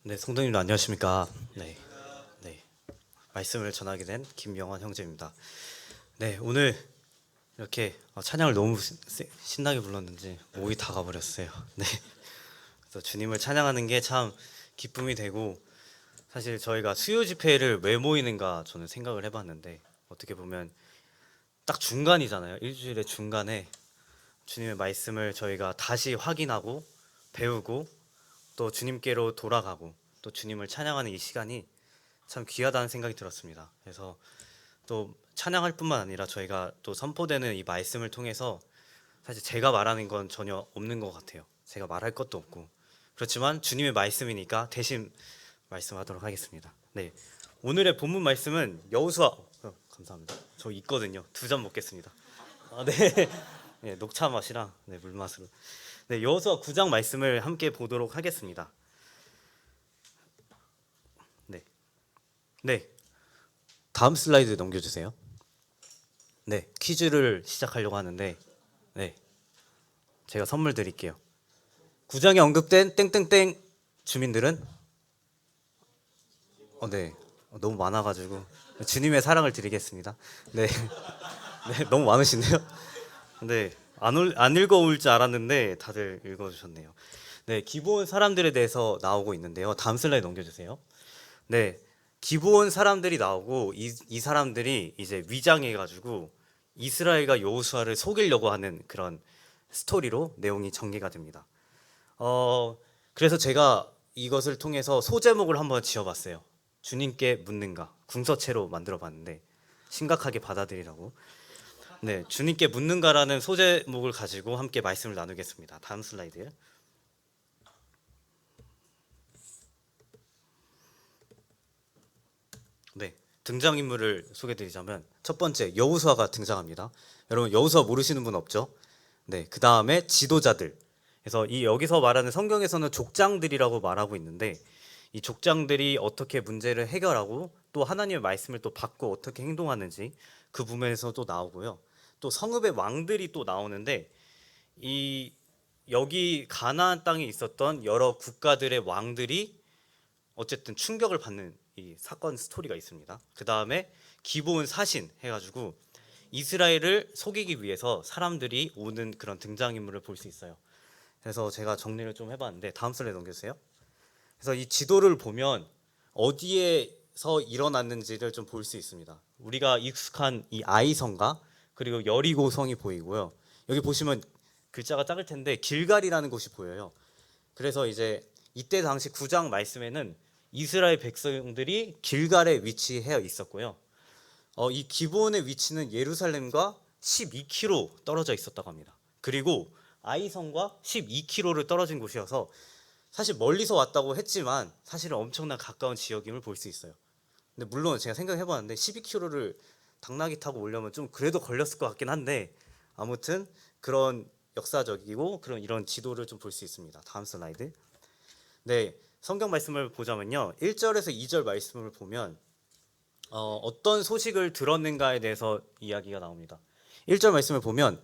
네, 성도님도 안녕하십니까? 네, 네. 말씀을 전하게 된 김영환 형제입니다. 네, 오늘 이렇게 찬양을 너무 신나게 불렀는지 목이 다 가버렸어요. 네, 그래서 주님을 찬양하는 게 참 기쁨이 되고 사실 저희가 수요 집회를 왜 모이는가 저는 생각을 해봤는데 어떻게 보면 딱 중간이잖아요. 일주일의 중간에 주님의 말씀을 저희가 다시 확인하고 배우고 또 주님께로 돌아가고 또 주님을 찬양하는 이 시간이 참 귀하다는 생각이 들었습니다. 그래서 또 찬양할 뿐만 아니라 저희가 또 선포되는 이 말씀을 통해서 사실 제가 말하는 건 전혀 없는 것 같아요. 제가 말할 것도 없고 그렇지만 주님의 말씀이니까 대신 말씀하도록 하겠습니다. 네, 오늘의 본문 말씀은 여호수아. 감사합니다. 저 있거든요. 2잔 먹겠습니다. 네. 네, 녹차 맛이랑 네, 물 맛으로. 네, 여호수아 9장 말씀을 함께 보도록 하겠습니다. 네, 네. 다음 슬라이드 넘겨주세요. 네, 퀴즈를 시작하려고 하는데, 네, 제가 선물 드릴게요. 9장에 언급된 땡땡땡 주민들은 네, 너무 많아가지고 주님의 사랑을 드리겠습니다. 네, 네, 너무 많으신데요. 네, 안 읽어올 줄 알았는데 다들 읽어주셨네요. 네, 기본 사람들에 대해서 나오고 있는데요. 다음 슬라이드 넘겨주세요. 네, 기브온 사람들이 나오고 이 사람들이 이제 위장해가지고 이스라엘과 여호수아를 속이려고 하는 그런 스토리로 내용이 전개가 됩니다. 어, 그래서 제가 이것을 통해서 소제목을 한번 지어봤어요. 주님께 묻는가 궁서체로 만들어봤는데 심각하게 받아들이라고. 네, 주님께 묻는가라는 소제목을 가지고 함께 말씀을 나누겠습니다. 다음 슬라이드. 네, 등장인물을 소개드리자면 첫 번째 여호수아가 등장합니다. 여러분 여호수아 모르시는 분 없죠? 네, 그 다음에 지도자들. 그래서 이 여기서 말하는 성경에서는 족장들이라고 말하고 있는데 이 족장들이 어떻게 문제를 해결하고 또 하나님의 말씀을 또 받고 어떻게 행동하는지 그 부분에서 또 나오고요. 또 성읍의 왕들이 또 나오는데 이 여기 가나안 땅에 있었던 여러 국가들의 왕들이 어쨌든 충격을 받는 이 사건 스토리가 있습니다. 그 다음에 기브온 사신 해가지고 이스라엘을 속이기 위해서 사람들이 오는 그런 등장인물을 볼 수 있어요. 그래서 제가 정리를 좀 해봤는데 다음 슬라이드 넘겨주세요. 그래서 이 지도를 보면 어디에서 일어났는지를 좀 볼 수 있습니다. 우리가 익숙한 이 아이성과 그리고 여리고성이 보이고요. 여기 보시면 글자가 작을 텐데 길갈이라는 곳이 보여요. 그래서 이제 이때 당시 9장 말씀에는 이스라엘 백성들이 길갈에 위치해 있었고요. 이 기브온의 위치는 예루살렘과 12km 떨어져 있었다고 합니다. 그리고 아이성과 12km를 떨어진 곳이어서 사실 멀리서 왔다고 했지만 사실은 엄청난 가까운 지역임을 볼 수 있어요. 근데 물론 제가 생각해봤는데 12km를 당나귀 타고 오려면 좀 그래도 걸렸을 것 같긴 한데 아무튼 그런 역사적이고 그런 이런 지도를 좀 볼 수 있습니다. 다음 슬라이드. 네, 성경 말씀을 보자면요. 1절에서 2절 말씀을 보면 어떤 소식을 들었는가에 대해서 이야기가 나옵니다. 1절 말씀을 보면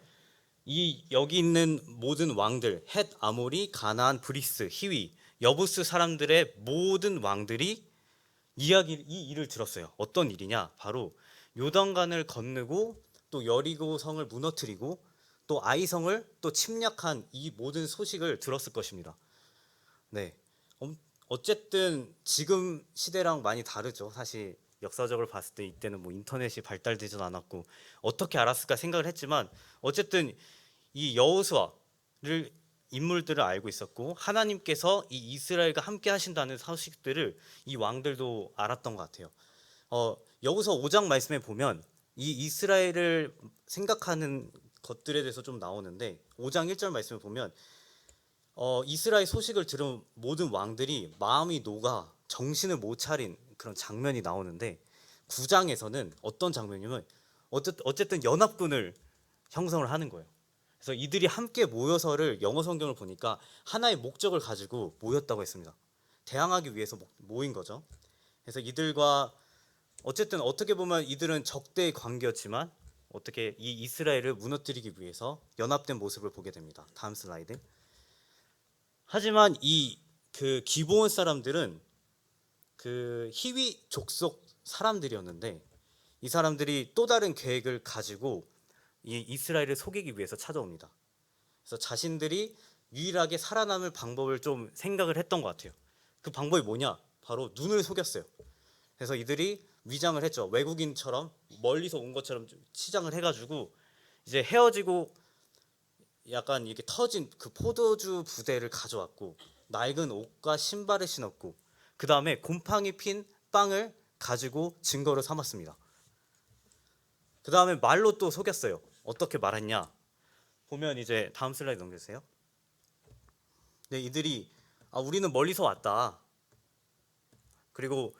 이 여기 있는 모든 왕들, 헷, 아모리, 가나안, 브리스, 히위, 여부스 사람들의 모든 왕들이 이 일을 들었어요. 어떤 일이냐? 바로 요단강을 건너고 또 여리고 성을 무너뜨리고 또 아이성을 또 침략한 이 모든 소식을 들었을 것입니다. 네. 어쨌든 지금 시대랑 많이 다르죠. 사실 역사적으로 봤을 때 이때는 뭐 인터넷이 발달되지도 않았고 어떻게 알았을까 생각을 했지만 어쨌든 이 여호수아를 인물들을 알고 있었고 하나님께서 이 이스라엘과 함께 하신다는 소식들을 이 왕들도 알았던 것 같아요. 여호수아 5장 말씀에 보면 이 이스라엘을 생각하는 것들에 대해서 좀 나오는데 5장 1절 말씀을 보면 이스라엘 소식을 들은 모든 왕들이 마음이 녹아 정신을 못 차린 그런 장면이 나오는데 9장에서는 어떤 장면이냐면 어쨌든 연합군을 형성을 하는 거예요. 그래서 이들이 함께 모여서를 영어 성경을 보니까 하나의 목적을 가지고 모였다고 했습니다. 대항하기 위해서 모인 거죠. 그래서 이들과 어쨌든 어떻게 보면 이들은 적대의 관계였지만 어떻게 이 이스라엘을 무너뜨리기 위해서 연합된 모습을 보게 됩니다. 다음 슬라이드. 하지만 이 그 기브온 사람들은 그 히위 족속 사람들이었는데 이 사람들이 또 다른 계획을 가지고 이 이스라엘을 속이기 위해서 찾아옵니다. 그래서 자신들이 유일하게 살아남을 방법을 좀 생각을 했던 것 같아요. 그 방법이 뭐냐? 바로 눈을 속였어요. 그래서 이들이 위장을 했죠. 외국인처럼 멀리서 온 것처럼 치장을 해가지고 이제 헤어지고 약간 이렇게 터진 그 포도주 부대를 가져왔고 낡은 옷과 신발을 신었고 그 다음에 곰팡이 핀 빵을 가지고 증거로 삼았습니다. 그 다음에 말로 또 속였어요. 어떻게 말했냐? 보면 이제 다음 슬라이드 넘겨주세요. 네, 이들이 우리는 멀리서 왔다. 그리고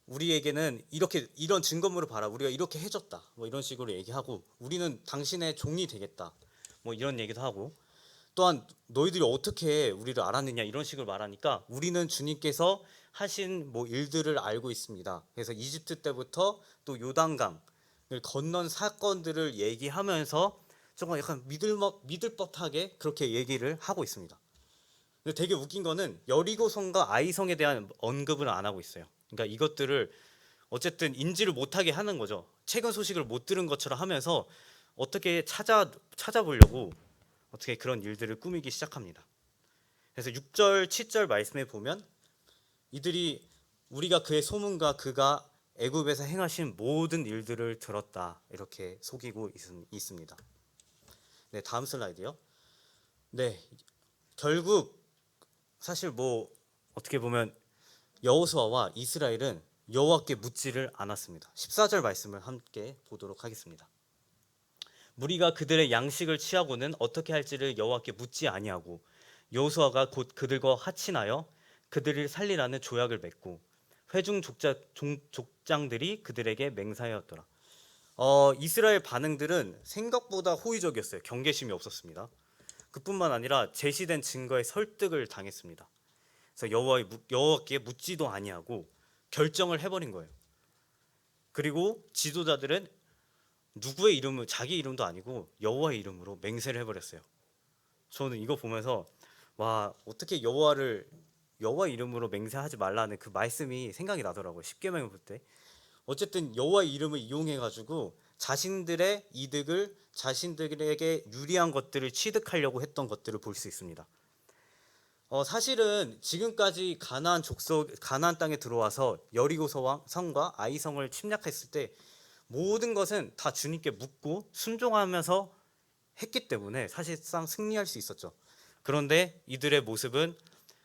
우리에게는 이렇게 이런 증거물을 봐라. 우리가 이렇게 해줬다. 뭐 이런 식으로 얘기하고 우리는 당신의 종이 되겠다. 뭐 이런 얘기도 하고 또한 너희들이 어떻게 우리를 알았느냐 이런 식으로 말하니까 우리는 주님께서 하신 뭐 일들을 알고 있습니다. 그래서 이집트 때부터 또 요단강을 건넌 사건들을 얘기하면서 조금 약간 믿을 법하게 그렇게 얘기를 하고 있습니다. 근데 되게 웃긴 거는 여리고성과 아이성에 대한 언급을 안 하고 있어요. 그러니까 이것들을 어쨌든 인지를 못하게 하는 거죠. 최근 소식을 못 들은 것처럼 하면서 어떻게 찾아보려고 어떻게 그런 일들을 꾸미기 시작합니다. 그래서 6절, 7절 말씀에 보면 이들이 우리가 그의 소문과 그가 애굽에서 행하신 모든 일들을 들었다 이렇게 속이고 있습니다. 네, 다음 슬라이드요. 네, 결국 사실 뭐 어떻게 보면 여호수아와 이스라엘은 여호와께 묻지를 않았습니다. 14절 말씀을 함께 보도록 하겠습니다. 무리가 그들의 양식을 취하고는 어떻게 할지를 여호와께 묻지 아니하고 여호수아가 곧 그들과 합친하여 그들을 살리라는 조약을 맺고 회중 족장들이 그들에게 맹세하였더라. 이스라엘 반응들은 생각보다 호의적이었어요. 경계심이 없었습니다. 그뿐만 아니라 제시된 증거에 설득을 당했습니다. 그래서 여호와께 묻지도 아니하고 결정을 해버린 거예요. 그리고 지도자들은 누구의 이름을 자기 이름도 아니고 여호와의 이름으로 맹세를 해버렸어요. 저는 이거 보면서 와 어떻게 여호와의 이름으로 맹세하지 말라는 그 말씀이 생각이 나더라고요. 십계명을 볼 때 어쨌든 여호와의 이름을 이용해 가지고 자신들의 이득을 자신들에게 유리한 것들을 취득하려고 했던 것들을 볼 수 있습니다. 사실은 지금까지 가나안 땅에 들어와서 여리고 성과 아이성을 침략했을 때 모든 것은 다 주님께 묻고 순종하면서 했기 때문에 사실상 승리할 수 있었죠. 그런데 이들의 모습은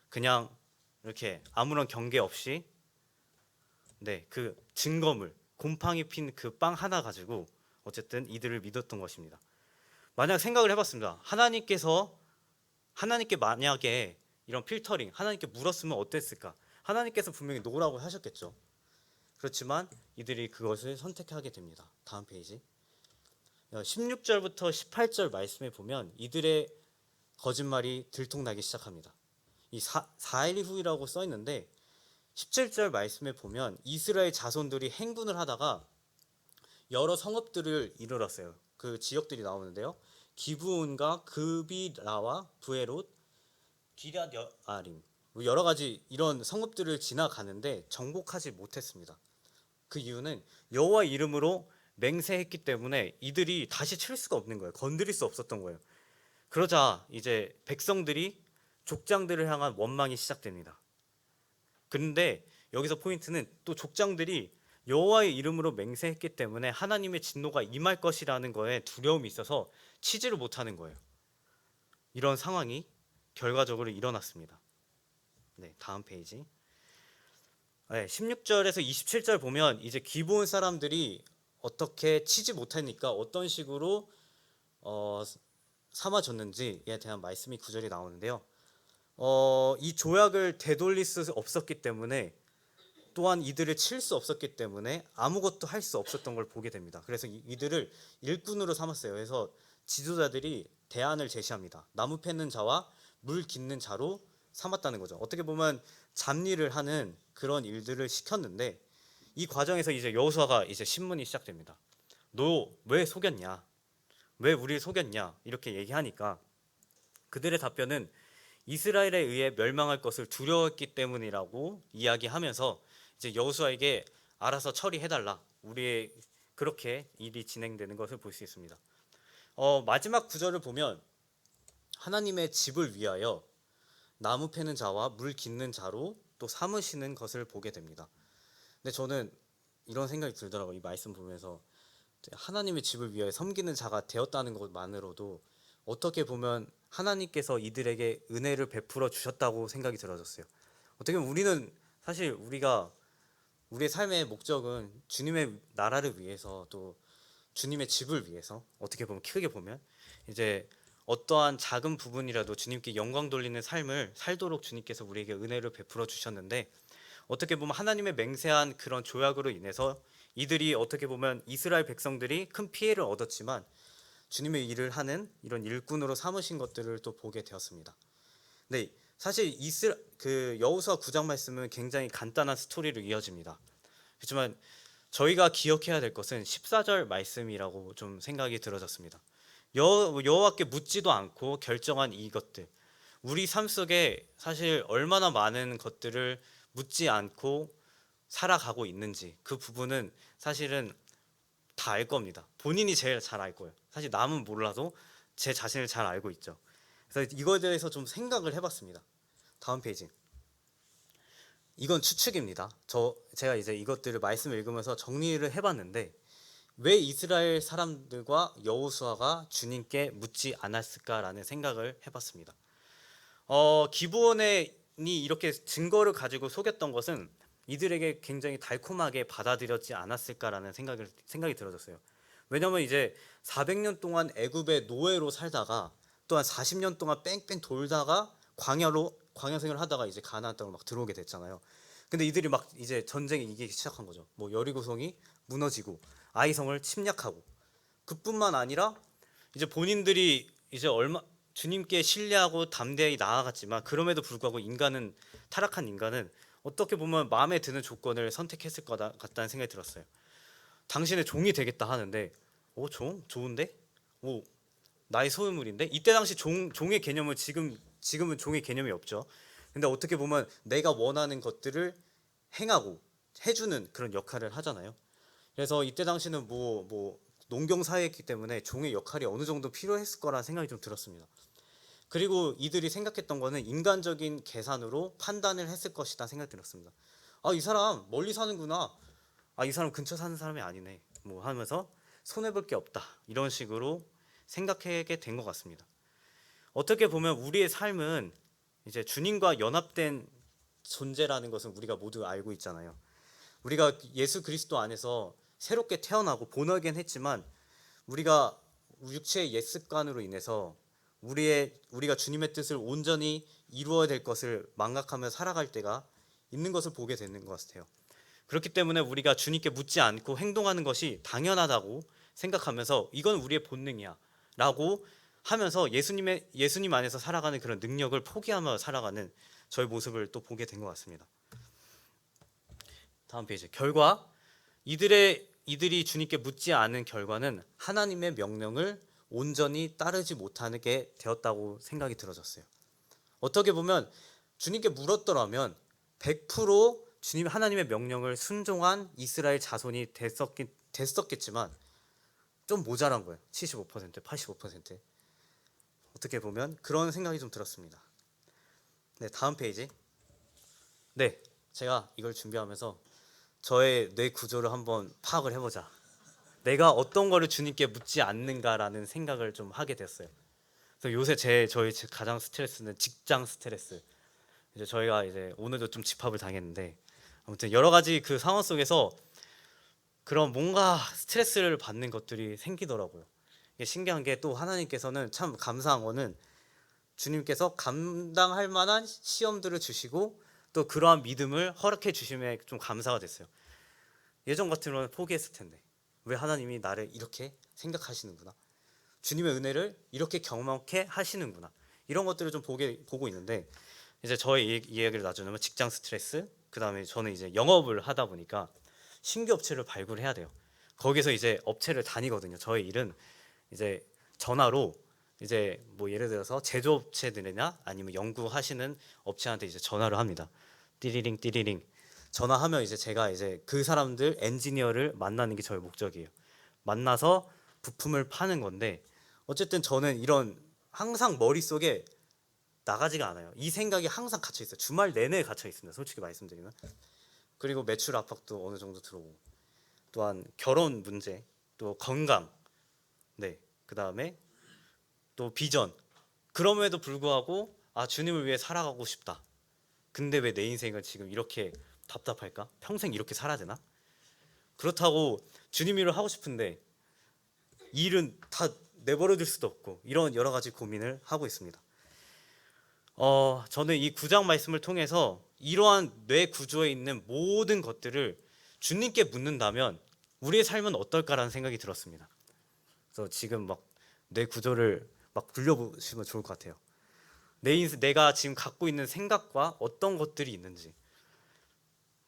그냥 이렇게 아무런 경계 없이 그 증거물 곰팡이 핀 그 빵 하나 가지고 어쨌든 이들을 믿었던 것입니다. 만약 생각을 해봤습니다. 하나님께 만약에 이런 필터링 하나님께 물었으면 어땠을까? 하나님께서 분명히 노라고 하셨겠죠. 그렇지만 이들이 그것을 선택하게 됩니다. 다음 페이지. 16절부터 18절 말씀에 보면 이들의 거짓말이 들통나기 시작합니다. 이 4일 후이라고 써 있는데 17절 말씀에 보면 이스라엘 자손들이 행군을 하다가 여러 성읍들을 이르렀어요. 그 지역들이 나오는데요. 기브온과 그비라와 브에롯, 기럇 여아림 여러 가지 이런 성읍들을 지나가는데 정복하지 못했습니다. 그 이유는 여호와 이름으로 맹세했기 때문에 이들이 다시 칠 수가 없는 거예요. 건드릴 수 없었던 거예요. 그러자 이제 백성들이 족장들을 향한 원망이 시작됩니다. 그런데 여기서 포인트는 또 족장들이 여호와의 이름으로 맹세했기 때문에 하나님의 진노가 임할 것이라는 거에 두려움이 있어서 치지를 못하는 거예요. 이런 상황이 결과적으로 일어났습니다. 네, 다음 페이지. 16절에서 27절 보면 이제 기브온 사람들이 어떻게 치지 못하니까 어떤 식으로 삼아줬는지에 대한 말씀이 구절이 나오는데요. 이 조약을 되돌릴 수 없었기 때문에 또한 이들을 칠 수 없었기 때문에 아무것도 할 수 없었던 걸 보게 됩니다. 그래서 이들을 일꾼으로 삼았어요. 그래서 지도자들이 대안을 제시합니다. 나무 패는 자와 물 깃는 자로 삼았다는 거죠. 어떻게 보면 잡일을 하는 그런 일들을 시켰는데 이 과정에서 이제 여호수아가 이제 신문이 시작됩니다. 너 왜 속였냐? 왜 우리를 속였냐? 이렇게 얘기하니까 그들의 답변은 이스라엘에 의해 멸망할 것을 두려웠기 때문이라고 이야기하면서 이제 여호수아에게 알아서 처리해달라. 우리의 그렇게 일이 진행되는 것을 볼 수 있습니다. 마지막 구절을 보면 하나님의 집을 위하여 나무 패는 자와 물 깃는 자로 또 삼으시는 것을 보게 됩니다. 근데 저는 이런 생각이 들더라고요. 이 말씀 보면서 하나님의 집을 위하여 섬기는 자가 되었다는 것만으로도 어떻게 보면 하나님께서 이들에게 은혜를 베풀어 주셨다고 생각이 들어졌어요. 어떻게 보면 우리는 사실 우리의 삶의 목적은 주님의 나라를 위해서 또 주님의 집을 위해서 어떻게 보면 크게 보면 이제 어떠한 작은 부분이라도 주님께 영광 돌리는 삶을 살도록 주님께서 우리에게 은혜를 베풀어 주셨는데 어떻게 보면 하나님의 맹세한 그런 조약으로 인해서 이들이 어떻게 보면 이스라엘 백성들이 큰 피해를 얻었지만 주님의 일을 하는 이런 일꾼으로 삼으신 것들을 또 보게 되었습니다. 네, 사실 그 여호수아 9장 말씀은 굉장히 간단한 스토리로 이어집니다. 그렇지만 저희가 기억해야 될 것은 14절 말씀이라고 좀 생각이 들어졌습니다. 여호와께 묻지도 않고 결정한 이것들, 우리 삶 속에 사실 얼마나 많은 것들을 묻지 않고 살아가고 있는지 그 부분은 사실은 다 알 겁니다. 본인이 제일 잘 알 거예요. 사실 남은 몰라도 제 자신을 잘 알고 있죠. 그래서 이거에 대해서 좀 생각을 해봤습니다. 다음 페이지. 이건 추측입니다. 제가 이제 이것들을 말씀을 읽으면서 정리를 해봤는데 왜 이스라엘 사람들과 여호수아가 주님께 묻지 않았을까라는 생각을 해봤습니다. 기브온이 이렇게 증거를 가지고 속였던 것은 이들에게 굉장히 달콤하게 받아들였지 않았을까라는 생각이 들어졌어요. 왜냐하면 이제 400년 동안 애굽의 노예로 살다가 또한 40년 동안 뺑뺑 돌다가 광야 생활을 하다가 이제 가나안 땅으로 막 들어오게 됐잖아요. 근데 이들이 막 이제 전쟁에 이기기 시작한 거죠. 뭐 여리고성이 무너지고 아이성을 침략하고 그뿐만 아니라 이제 본인들이 이제 주님께 신뢰하고 담대히 나아갔지만 그럼에도 불구하고 타락한 인간은 어떻게 보면 마음에 드는 조건을 선택했을 거다 같다는 생각이 들었어요. 당신의 종이 되겠다 하는데 종? 좋은데? 나의 소유물인데? 이때 당시 종의 개념은 지금은 종의 개념이 없죠. 근데 어떻게 보면 내가 원하는 것들을 행하고 해주는 그런 역할을 하잖아요. 그래서 이때 당시는 농경 사회였기 때문에 종의 역할이 어느 정도 필요했을 거라는 생각이 좀 들었습니다. 그리고 이들이 생각했던 거는 인간적인 계산으로 판단을 했을 것이다 생각이 들었습니다. 이 사람 멀리 사는구나. 이 사람 근처 사는 사람이 아니네. 하면서 손해볼 게 없다. 이런 식으로 생각하게 된 것 같습니다. 어떻게 보면 우리의 삶은 이제 주님과 연합된 존재라는 것은 우리가 모두 알고 있잖아요. 우리가 예수 그리스도 안에서 새롭게 태어나고 본어겐 했지만 우리가 육체의 옛 습관으로 인해서 우리가 주님의 뜻을 온전히 이루어야 될 것을 망각하며 살아갈 때가 있는 것을 보게 되는 것 같아요. 그렇기 때문에 우리가 주님께 묻지 않고 행동하는 것이 당연하다고 생각하면서 이건 우리의 본능이야 라고 하면서 예수님 안에서 살아가는 그런 능력을 포기하며 살아가는 저의 모습을 또 보게 된 것 같습니다. 다음 페이지. 결과 이들이 주님께 묻지 않은 결과는 하나님의 명령을 온전히 따르지 못하게 되었다고 생각이 들어졌어요. 어떻게 보면 주님께 물었더라면 100% 주님 하나님의 명령을 순종한 이스라엘 자손이 됐었겠지만 좀 모자란 거예요. 75%, 85%. 어떻게 보면 그런 생각이 좀 들었습니다. 네, 다음 페이지. 네, 제가 이걸 준비하면서 저의 뇌 구조를 한번 파악을 해보자. 내가 어떤 거를 주님께 묻지 않는가라는 생각을 좀 하게 됐어요. 그래서 요새 저희 가장 스트레스는 직장 스트레스. 이제 저희가 이제 오늘도 좀 집합을 당했는데 아무튼 여러 가지 그 상황 속에서 그런 뭔가 스트레스를 받는 것들이 생기더라고요. 이게 신기한 게 또 하나님께서는 참 감사한 거는 주님께서 감당할 만한 시험들을 주시고 또 그러한 믿음을 허락해 주심에 좀 감사가 됐어요. 예전 같으면 포기했을 텐데 왜 하나님이 나를 이렇게 생각하시는구나, 주님의 은혜를 이렇게 경험케 하시는구나, 이런 것들을 좀 보고 있는데 이제 저의 이야기를 나누면 직장 스트레스, 그 다음에 저는 이제 영업을 하다 보니까 신규 업체를 발굴해야 돼요. 거기서 이제 업체를 다니거든요. 저의 일은 이제 전화로 이제 예를 들어서 제조업체들이나 아니면 연구하시는 업체한테 이제 전화를 합니다. 띠리링 띠리링, 전화하면 이제 제가 이제 그 사람들 엔지니어를 만나는 게 저의 목적이에요. 만나서 부품을 파는 건데 어쨌든 저는 이런 항상 머릿속에 나가지가 않아요. 이 생각이 항상 갇혀 있어요. 주말 내내 갇혀 있습니다. 솔직히 말씀드리면. 그리고 매출 압박도 어느 정도 들어오고 또한 결혼 문제, 또 건강, 네, 그 다음에 또 비전. 그럼에도 불구하고 아 주님을 위해 살아가고 싶다. 근데 왜 내 인생을 지금 이렇게 답답할까? 평생 이렇게 살아야 되나? 그렇다고 주님 일을 하고 싶은데 일은 다 내버려 둘 수도 없고 이런 여러 가지 고민을 하고 있습니다. 저는 이 구장 말씀을 통해서 이러한 뇌 구조에 있는 모든 것들을 주님께 묻는다면 우리의 삶은 어떨까라는 생각이 들었습니다. 그래서 지금 막 뇌 구조를 막 굴려보시면 좋을 것 같아요. 내가 지금 갖고 있는 생각과 어떤 것들이 있는지.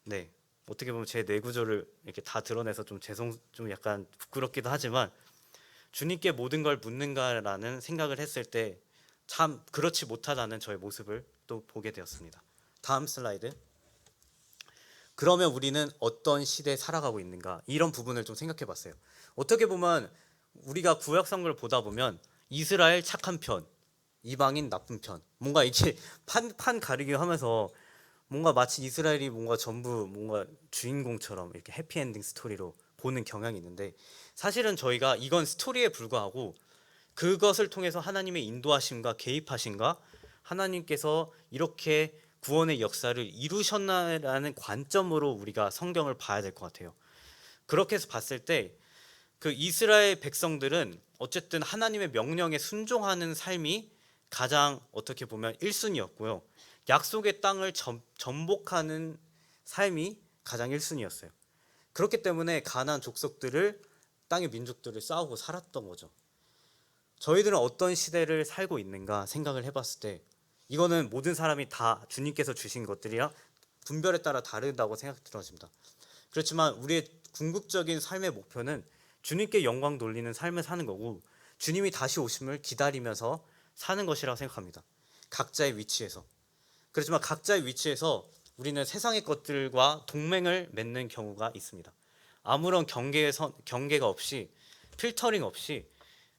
네, 어떻게 보면 제 뇌 구조를 이렇게 다 드러내서 좀 약간 부끄럽기도 하지만 주님께 모든 걸 묻는가라는 생각을 했을 때 참 그렇지 못하다는 저의 모습을 또 보게 되었습니다. 다음 슬라이드. 그러면 우리는 어떤 시대에 살아가고 있는가? 이런 부분을 좀 생각해 봤어요. 어떻게 보면 우리가 구약 성경을 보다 보면 이스라엘 착한 편, 이방인 나쁜 편, 뭔가 이렇게 판 가리기 하면서 뭔가 마치 이스라엘이 뭔가 전부 뭔가 주인공처럼 이렇게 해피엔딩 스토리로 보는 경향이 있는데 사실은 저희가 이건 스토리에 불과하고 그것을 통해서 하나님의 인도하심과 개입하심과 하나님께서 이렇게 구원의 역사를 이루셨나라는 관점으로 우리가 성경을 봐야 될 것 같아요. 그렇게 해서 봤을 때 그 이스라엘 백성들은 어쨌든 하나님의 명령에 순종하는 삶이 가장 어떻게 보면 1순위였고요. 약속의 땅을 정복하는 삶이 가장 1순위였어요. 그렇기 때문에 가나안 족속들을 땅의 민족들을 싸우고 살았던 거죠. 저희들은 어떤 시대를 살고 있는가 생각을 해봤을 때 이거는 모든 사람이 다 주님께서 주신 것들이랑 분별에 따라 다르다고 생각이 들어집니다. 그렇지만 우리의 궁극적인 삶의 목표는 주님께 영광 돌리는 삶을 사는 거고 주님이 다시 오심을 기다리면서 사는 것이라고 생각합니다. 각자의 위치에서. 그렇지만 각자의 위치에서 우리는 세상의 것들과 동맹을 맺는 경우가 있습니다. 아무런 경계가 없이 필터링 없이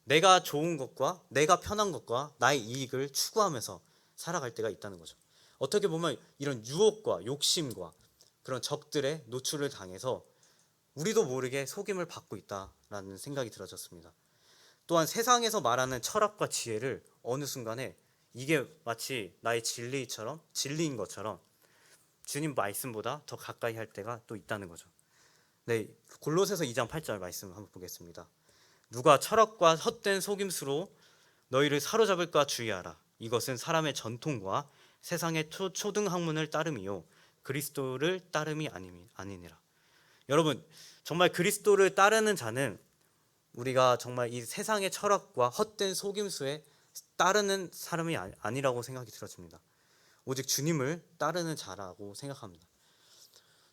내가 좋은 것과 내가 편한 것과 나의 이익을 추구하면서 살아갈 때가 있다는 거죠. 어떻게 보면 이런 유혹과 욕심과 그런 적들의 노출을 당해서 우리도 모르게 속임을 받고 있다라는 생각이 들어졌습니다. 또한 세상에서 말하는 철학과 지혜를 어느 순간에 이게 마치 나의 진리인 것처럼 주님 말씀보다 더 가까이 할 때가 또 있다는 거죠. 네, 골로새서 2장 8절 말씀 한번 보겠습니다. 누가 철학과 헛된 속임수로 너희를 사로잡을까 주의하라. 이것은 사람의 전통과 세상의 초등 학문을 따름이요 그리스도를 따름이 아니니라. 여러분, 정말 그리스도를 따르는 자는 우리가 정말 이 세상의 철학과 헛된 속임수에 따르는 사람이 아니라고 생각이 들어집니다. 오직 주님을 따르는 자라고 생각합니다.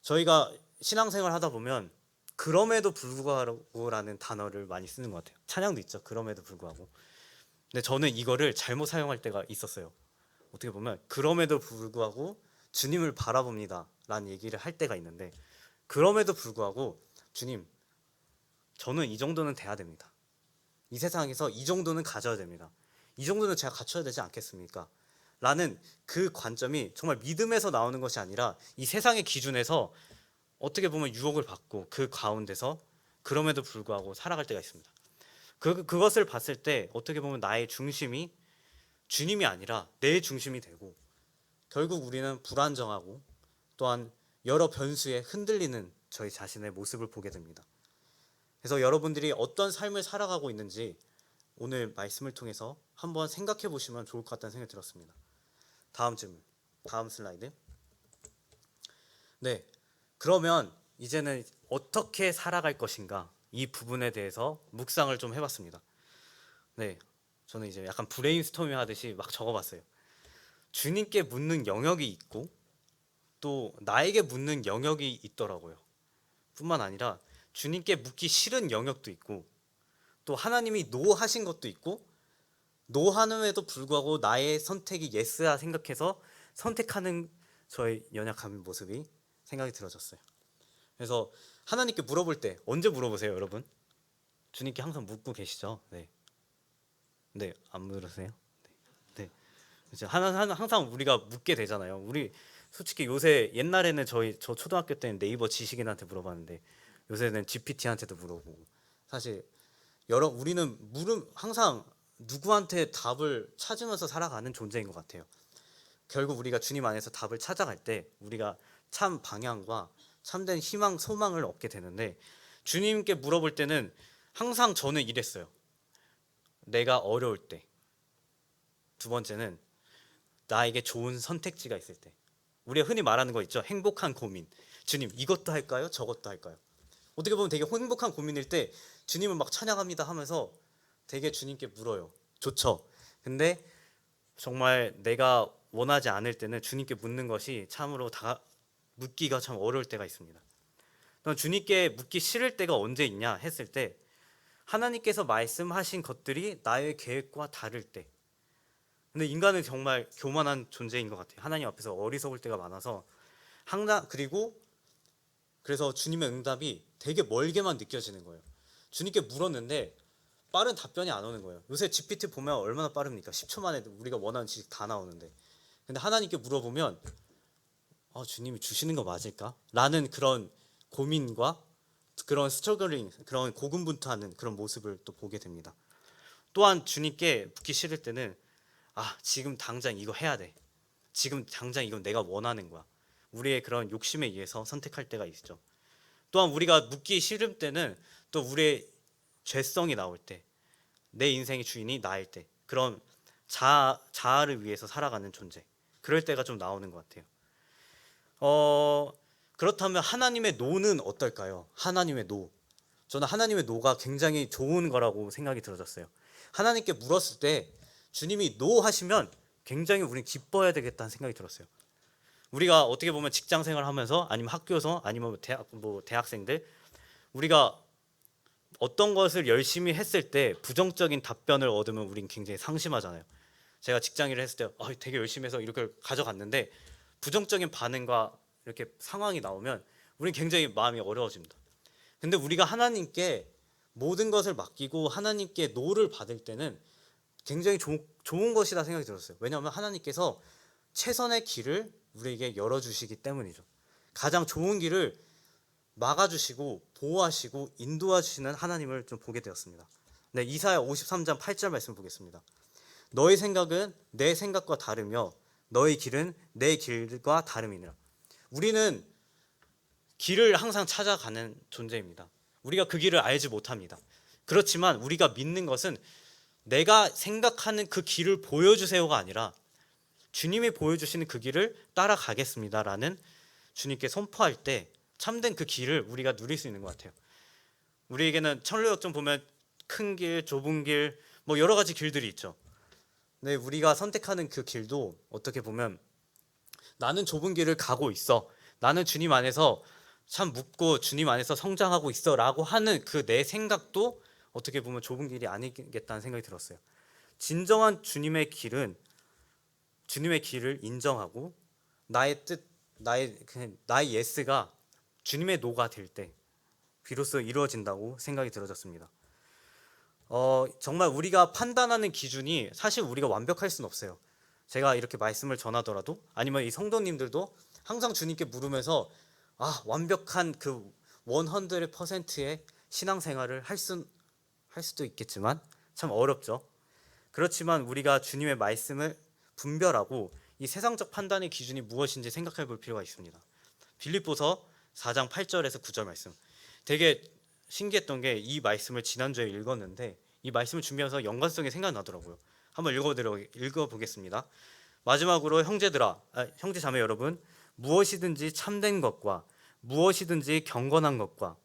저희가 신앙생활 하다 보면 그럼에도 불구하고라는 단어를 많이 쓰는 것 같아요. 찬양도 있죠. 그럼에도 불구하고. 근데 저는 이거를 잘못 사용할 때가 있었어요. 어떻게 보면 그럼에도 불구하고 주님을 바라봅니다 라는 얘기를 할 때가 있는데 그럼에도 불구하고 주님 저는 이 정도는 돼야 됩니다. 이 세상에서 이 정도는 가져야 됩니다. 이 정도는 제가 갖춰야 되지 않겠습니까? 라는 그 관점이 정말 믿음에서 나오는 것이 아니라 이 세상의 기준에서 어떻게 보면 유혹을 받고 그 가운데서 그럼에도 불구하고 살아갈 때가 있습니다. 그것을 봤을 때 어떻게 보면 나의 중심이 주님이 아니라 내 중심이 되고 결국 우리는 불안정하고 또한 여러 변수에 흔들리는 저희 자신의 모습을 보게 됩니다. 그래서 여러분들이 어떤 삶을 살아가고 있는지 오늘 말씀을 통해서 한번 생각해 보시면 좋을 것 같다는 생각이 들었습니다. 다음 질문, 다음 슬라이드. 네, 그러면 이제는 어떻게 살아갈 것인가 이 부분에 대해서 묵상을 좀 해봤습니다. 네, 저는 이제 약간 브레인스토밍 하듯이 막 적어봤어요. 주님께 묻는 영역이 있고 또 나에게 묻는 영역이 있더라고요. 뿐만 아니라 주님께 묻기 싫은 영역도 있고 또 하나님이 노 하신 것도 있고 노 하는에도 불구하고 나의 선택이 예스야 생각해서 선택하는 저의 연약한 모습이 생각이 들어졌어요. 그래서 하나님께 물어볼 때 언제 물어보세요, 여러분? 주님께 항상 묻고 계시죠? 네, 네, 안 물으세요? 네, 그렇죠. 항상 우리가 묻게 되잖아요. 우리 솔직히 요새 옛날에는 저 초등학교 때는 네이버 지식인한테 물어봤는데 요새는 GPT한테도 물어보고 사실 우리는 항상 누구한테 답을 찾으면서 살아가는 존재인 것 같아요. 결국 우리가 주님 안에서 답을 찾아갈 때 우리가 참 방향과 참된 희망, 소망을 얻게 되는데 주님께 물어볼 때는 항상 저는 이랬어요. 내가 어려울 때. 두 번째는 나에게 좋은 선택지가 있을 때. 우리가 흔히 말하는 거 있죠. 행복한 고민. 주님, 이것도 할까요? 저것도 할까요? 어떻게 보면 되게 행복한 고민일 때 주님을 막 찬양합니다 하면서 되게 주님께 물어요. 좋죠. 근데 정말 내가 원하지 않을 때는 주님께 묻는 것이 참으로 묻기가 참 어려울 때가 있습니다. 주님께 묻기 싫을 때가 언제 있냐 했을 때 하나님께서 말씀하신 것들이 나의 계획과 다를 때. 근데 인간은 정말 교만한 존재인 것 같아요. 하나님 앞에서 어리석을 때가 많아서 항상 그래서 주님의 응답이 되게 멀게만 느껴지는 거예요. 주님께 물었는데 빠른 답변이 안 오는 거예요. 요새 GPT 보면 얼마나 빠릅니까? 10초 만에 우리가 원하는 지식 다 나오는데. 근데 하나님께 물어보면 주님이 주시는 거 맞을까? 라는 그런 고민과 그런 스트러글링, 그런 고군분투하는 그런 모습을 또 보게 됩니다. 또한 주님께 묻기 싫을 때는 지금 당장 이거 해야 돼. 지금 당장 이건 내가 원하는 거야. 우리의 그런 욕심에 의해서 선택할 때가 있죠. 또한 우리가 묻기 싫을 때는 또 우리의 죄성이 나올 때, 내 인생의 주인이 나일 때, 그런 자아를 위해서 살아가는 존재, 그럴 때가 좀 나오는 것 같아요. 그렇다면 하나님의 노는 어떨까요? 하나님의 노. 저는 하나님의 노가 굉장히 좋은 거라고 생각이 들어졌어요. 하나님께 물었을 때 주님이 노 하시면 굉장히 우리는 기뻐해야 되겠다는 생각이 들었어요. 우리가 어떻게 보면 직장 생활하면서 아니면 학교에서 아니면 대학생들 우리가 어떤 것을 열심히 했을 때 부정적인 답변을 얻으면 우린 굉장히 상심하잖아요. 제가 직장 일을 했을 때 되게 열심히 해서 이렇게 가져갔는데 부정적인 반응과 이렇게 상황이 나오면 우린 굉장히 마음이 어려워집니다. 근데 우리가 하나님께 모든 것을 맡기고 하나님께 노를 받을 때는 굉장히 좋은 것이다 생각이 들었어요. 왜냐하면 하나님께서 최선의 길을 우리에게 열어주시기 때문이죠. 가장 좋은 길을 막아주시고 보호하시고 인도하시는 하나님을 좀 보게 되었습니다. 네, 이사야 53장 8절 말씀 보겠습니다. 너의 생각은 내 생각과 다르며 너의 길은 내 길과 다름이니라. 우리는 길을 항상 찾아가는 존재입니다. 우리가 그 길을 알지 못합니다. 그렇지만 우리가 믿는 것은 내가 생각하는 그 길을 보여주세요가 아니라 주님이 보여주시는 그 길을 따라가겠습니다라는 주님께 선포할 때 참된 그 길을 우리가 누릴 수 있는 것 같아요. 우리에게는 천로역정 보면 큰 길, 좁은 길, 여러 가지 길들이 있죠. 근데 우리가 선택하는 그 길도 어떻게 보면 나는 좁은 길을 가고 있어. 나는 주님 안에서 참 묻고 주님 안에서 성장하고 있어 라고 하는 그 내 생각도 어떻게 보면 좁은 길이 아니겠다는 생각이 들었어요. 진정한 주님의 길은 주님의 길을 인정하고 나의 뜻, 나의 예스가 주님의 노가 될 때 비로소 이루어진다고 생각이 들어졌습니다. 정말 우리가 판단하는 기준이 사실 우리가 완벽할 수는 없어요. 제가 이렇게 말씀을 전하더라도 아니면 이 성도님들도 항상 주님께 물으면서 완벽한 그 100%의 신앙생활을 할 수도 있겠지만 참 어렵죠. 그렇지만 우리가 주님의 말씀을 분별하고 이 세상적 판단의 기준이 무엇인지 생각해 볼 필요가 있습니다. 빌립보서 4장 8절에서 9절 말씀. 되게 신기했던 게 이 말씀을 지난주에 읽었는데 이 말씀을 준비하면서 연관성이 생각나더라고요. 한번 읽어보겠습니다. 마지막으로 형제 자매 여러분, 무엇이든지 참된 것과 무엇이든지 경건한 것과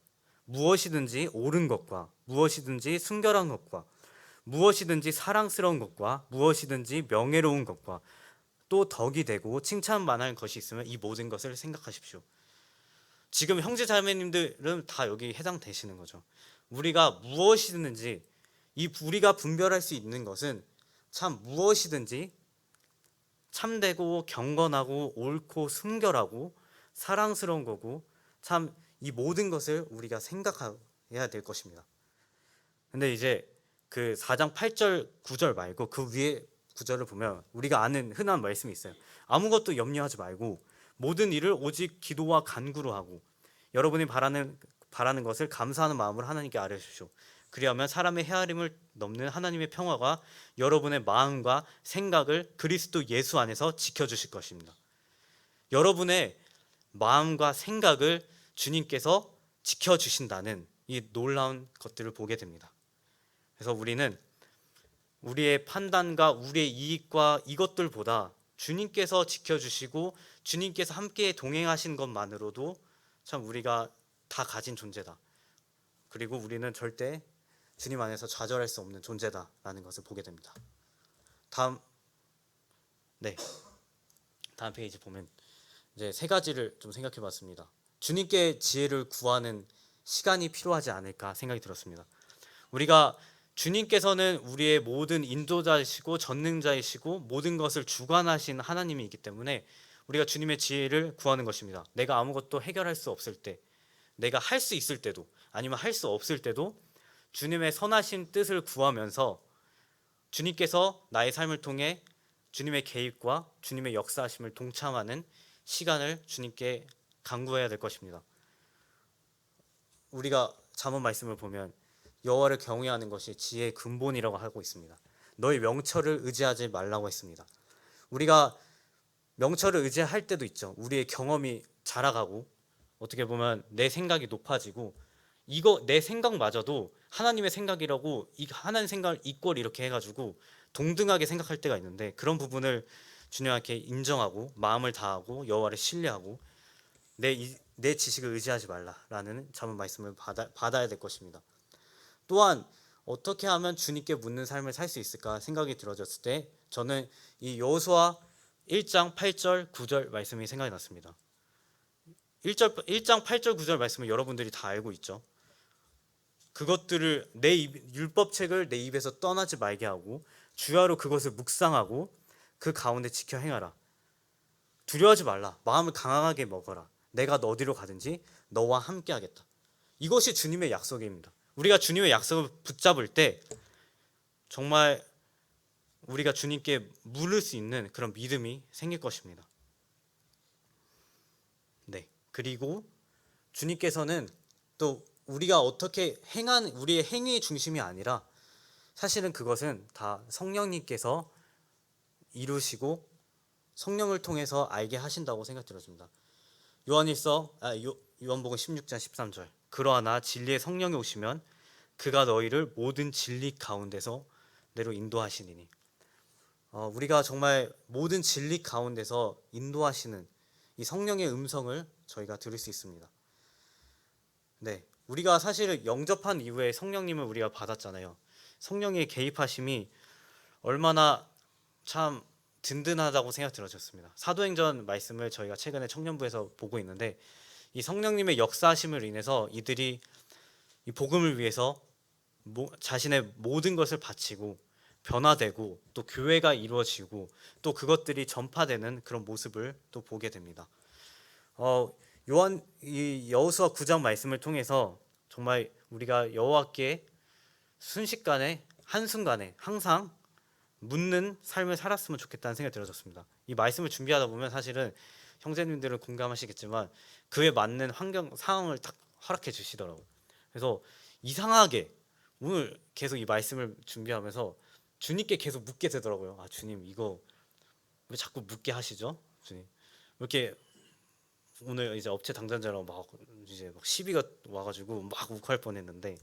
무엇이든지 옳은 것과 무엇이든지 순결한 것과 무엇이든지 사랑스러운 것과 무엇이든지 명예로운 것과 또 덕이 되고 칭찬만할 것이 있으면 이 모든 것을 생각하십시오. 지금 형제 자매님들은 다 여기 해당되시는 거죠. 우리가 무엇이든지 우리가 분별할 수 있는 것은 참 무엇이든지 참되고 경건하고 옳고 순결하고 사랑스러운 거고 참 이 모든 것을 우리가 생각해야 될 것입니다. 근데 이제 그 4장 8절 9절 말고 그 위에 구절을 보면 우리가 아는 흔한 말씀이 있어요. 아무것도 염려하지 말고 모든 일을 오직 기도와 간구로 하고 여러분이 바라는 것을 감사하는 마음으로 하나님께 아뢰십시오. 그리하면 사람의 헤아림을 넘는 하나님의 평화가 여러분의 마음과 생각을 그리스도 예수 안에서 지켜주실 것입니다. 여러분의 마음과 생각을 주님께서 지켜주신다는 이 놀라운 것들을 보게 됩니다. 그래서 우리는 우리의 판단과 우리의 이익과 이것들보다 주님께서 지켜주시고 주님께서 함께 동행하신 것만으로도 참 우리가 다 가진 존재다. 그리고 우리는 절대 주님 안에서 좌절할 수 없는 존재다라는 것을 보게 됩니다. 다음 페이지 보면 이제 세 가지를 좀 생각해 봤습니다. 주님께 지혜를 구하는 시간이 필요하지 않을까 생각이 들었습니다. 우리가 주님께서는 우리의 모든 인도자이시고 전능자이시고 모든 것을 주관하신 하나님이기 때문에 우리가 주님의 지혜를 구하는 것입니다. 내가 아무것도 해결할 수 없을 때, 내가 할 수 있을 때도 아니면 할 수 없을 때도 주님의 선하신 뜻을 구하면서 주님께서 나의 삶을 통해 주님의 개입과 주님의 역사하심을 동참하는 시간을 주님께 간구해야 될 것입니다. 우리가 잠언 말씀을 보면 여호와를 경외하는 것이 지혜의 근본이라고 하고 있습니다. 너의 명철을 의지하지 말라고 했습니다. 우리가 명철을 의지할 때도 있죠. 우리의 경험이 자라가고 어떻게 보면 내 생각이 높아지고 이거 내 생각마저도 하나님의 생각이라고 하나님 생각을 이꼴 이렇게 해가지고 동등하게 생각할 때가 있는데 그런 부분을 주님께 인정하고 마음을 다하고 여호와를 신뢰하고 내 지식을 의지하지 말라라는 잠언 말씀을 받아야 될 것입니다. 또한 어떻게 하면 주님께 묻는 삶을 살 수 있을까 생각이 들어졌을 때 저는 이 여호수아 1장 8절 9절 말씀이 생각이 났습니다. 1장 8절 9절 말씀을 여러분들이 다 알고 있죠. 그것들을 율법책을 내 입에서 떠나지 말게 하고 주야로 그것을 묵상하고 그 가운데 지켜 행하라. 두려워하지 말라. 마음을 강하게 먹어라. 내가 어디로 가든지 너와 함께 하겠다. 이것이 주님의 약속입니다. 우리가 주님의 약속을 붙잡을 때 정말 우리가 주님께 물을 수 있는 그런 믿음이 생길 것입니다. 그리고 주님께서는 또 우리가 어떻게 행한 우리의 행위의 중심이 아니라 사실은 그것은 다 성령님께서 이루시고 성령을 통해서 알게 하신다고 생각 들었습니다. 요한복음 16장 13절. 그러나 진리의 성령이 오시면 그가 너희를 모든 진리 가운데서 내로 인도하시니니. 우리가 정말 모든 진리 가운데서 인도하시는 이 성령의 음성을 저희가 들을 수 있습니다. 우리가 사실 영접한 이후에 성령님을 우리가 받았잖아요. 성령의 개입하심이 얼마나 참 든든하다고 생각 들어졌습니다. 사도행전 말씀을 저희가 최근에 청년부에서 보고 있는데 이 성령님의 역사하심을 인해서 이들이 이 복음을 위해서 자신의 모든 것을 바치고 변화되고 또 교회가 이루어지고 또 그것들이 전파되는 그런 모습을 또 보게 됩니다. 여호수아 9장 말씀을 통해서 정말 우리가 여호와께 순식간에 한순간에 항상 묻는 삶을 살았으면 좋겠다는 생각이 들어졌습니다. 이 말씀을 준비하다 보면 사실은 형제님들은 공감하시겠지만 그에 맞는 환경 상황을 딱 허락해 주시더라고요. 그래서 이상하게 오늘 계속 이 말씀을 준비하면서 주님께 계속 묻게 되더라고요. 주님 이거 왜 자꾸 묻게 하시죠? 주님 이렇게 오늘 이제 업체 당전자랑 막 시비가 와가지고 막 욱할 뻔했는데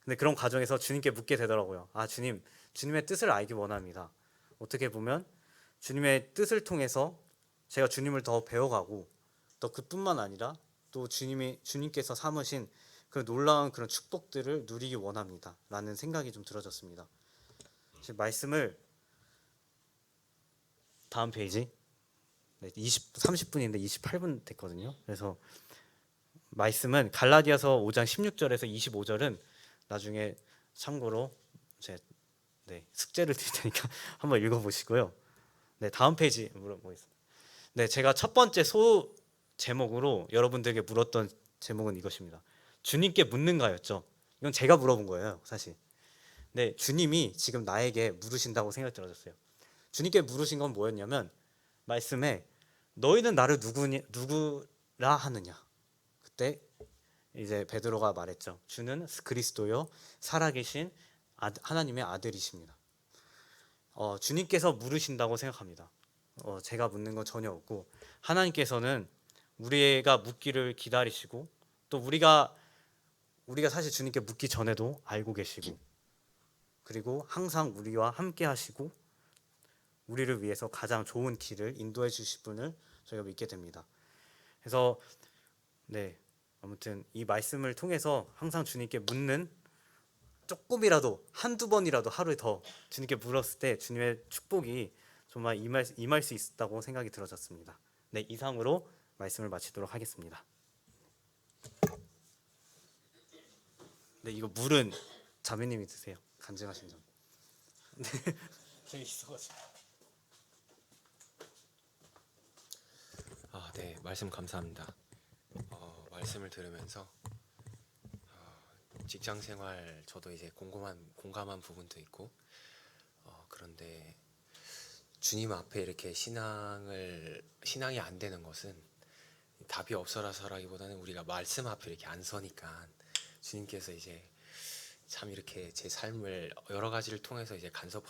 근데 그런 과정에서 주님께 묻게 되더라고요. 주님의 뜻을 알기 원합니다. 어떻게 보면 주님의 뜻을 통해서 제가 주님을 더 배워가고 또 그뿐만 아니라 또 주님께서 삼으신 그 놀라운 그런 축복들을 누리기 원합니다. 라는 생각이 좀 들어졌습니다. 말씀을 다음 페이지 30분인데 28분 됐거든요. 그래서 말씀은 갈라디아서 5장 16절에서 25절은 나중에 참고로 숙제를 드릴 테니까 한번 읽어보시고요. 다음 페이지 물어보겠습니다. 제가 첫 번째 제목으로 여러분들에게 물었던 제목은 이것입니다. 주님께 묻는가였죠. 이건 제가 물어본 거예요, 사실. 네, 주님이 지금 나에게 물으신다고 생각이 들어졌어요. 주님께 물으신 건 뭐였냐면 말씀에 너희는 나를 누구라 하느냐. 그때 이제 베드로가 말했죠. 주는 그리스도요 살아계신 하나님의 아들이십니다. 주님께서 물으신다고 생각합니다. 제가 묻는 건 전혀 없고 하나님께서는 우리가 묻기를 기다리시고 또 우리가 사실 주님께 묻기 전에도 알고 계시고 그리고 항상 우리와 함께 하시고 우리를 위해서 가장 좋은 길을 인도해 주실 분을 저희가 믿게 됩니다. 그래서 네, 아무튼 이 말씀을 통해서 항상 주님께 묻는 조금이라도 한두 번이라도 하루에 더 주님께 물었을 때 주님의 축복이 정말 임할 수 있다고 생각이 들어졌습니다. 네, 이상으로 말씀을 마치도록 하겠습니다. 네, 이거 물은 자매님이 드세요. 간증하신 점. 네, 재밌어가지고. 네, 말씀 감사합니다. 말씀을 들으면서 직장 생활 저도 이제 공감한 부분도 있고 그런데 주님 앞에 이렇게 신앙이 안 되는 것은 답이 없어라서라기보다는 우리가 말씀 앞에 이렇게 안 서니까 주님께서 이제 참 이렇게 제 삶을 여러 가지를 통해서 이제 간섭